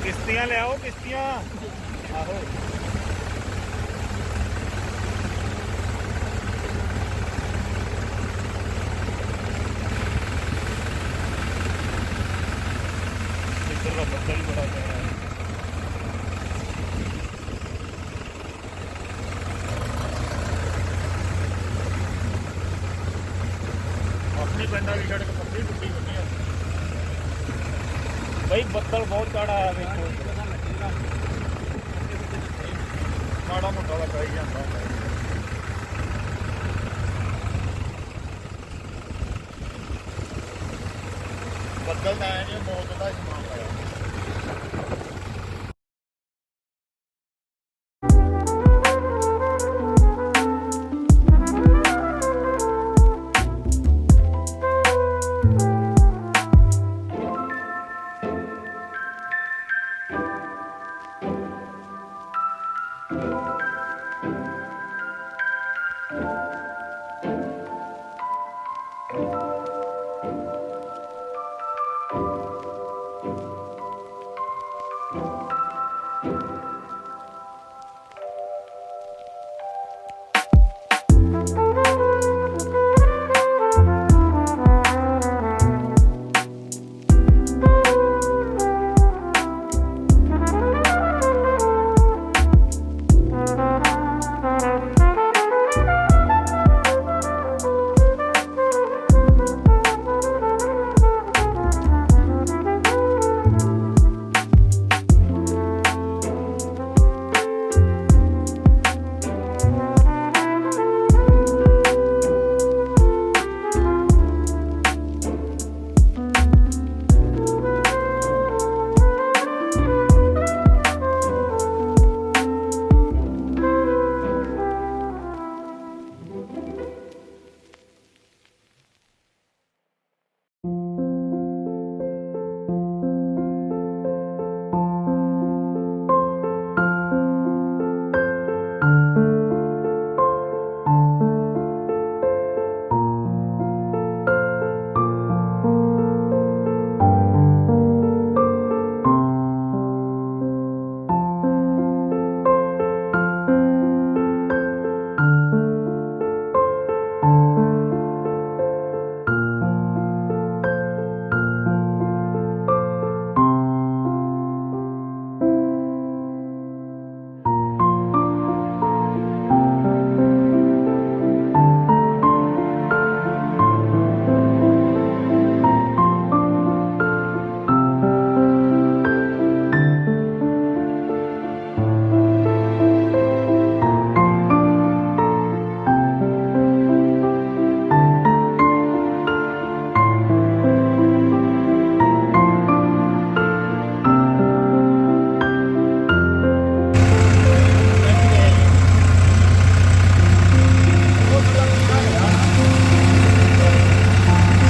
किश्तियां ले आओ किश्तियां। आहो इधर का बदल बड़ा है। अपनी पिंडा की सड़क पक्की टुटी होनी है भाई। बदल बहुत काड़ा है देखो, माड़ा मोटा का कही जाता है। बदल तो है नहीं, मौत का समान है।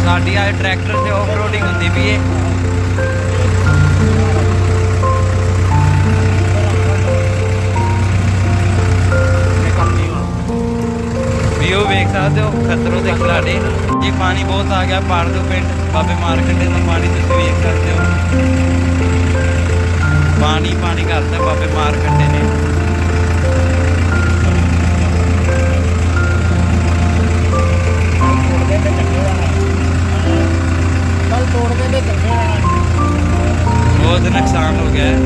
साड़ी आज ट्रैक्टर से ऑफ रोडिंग होती भी है। व्यू देख सकते हो खतरों के खिलाड़ी जी। पानी बहुत आ गया पारदू पिंड बाबे मारकंडे का पानी तुम देख सकते हो। पानी पानी करता बाबे मारकंडे ने। बहुत नुकसान हो गया है।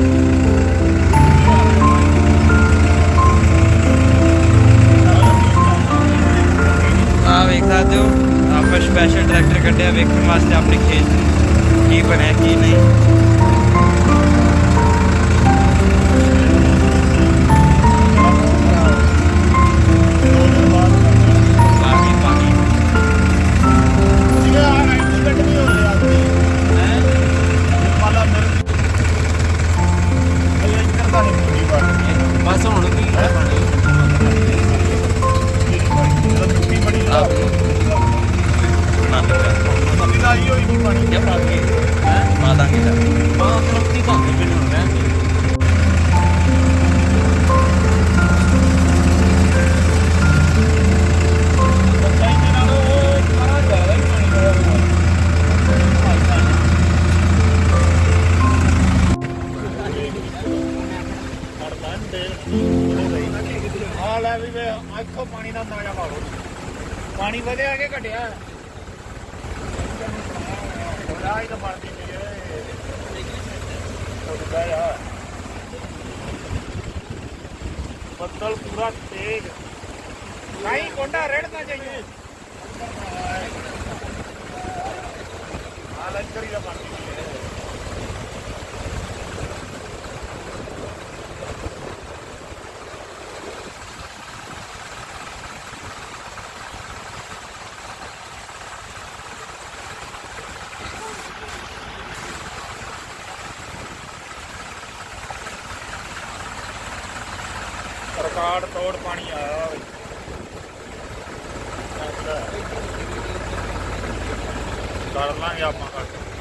आप देख सकते हो आप स्पेशल ट्रैक्टर कढ़िया वेखने वास्ते अपने खेत की बनया की नहीं। बस हुण भी माता ਲੈ ਵੀ ਵੇ ਇੱਥੋਂ ਪਾਣੀ ਦਾ ਅੰਦਾਜ਼ਾ ਲਾ ਲਓ ਪਾਣੀ ਵਧਿਆ ਕਿ ਘਟਿਆ ਹੋਇਆ ਹੀ ਤਾਂ ਬਣਦੀ ਪਈ ਉਹਦਾ ਯਾਰ ਬੱਦਲ ਪੂਰਾ ਤੇਜ਼ ਨਹੀਂ ਕੋਂਡਾ ਰੇੜਨਾ ਚਾਹੀਏ ਆ ਲੰਕਰੀ ਦਾ ਬਣਦੀ ਪਈ रिकॉर्ड तोड़ पानी आया कर लांगे आप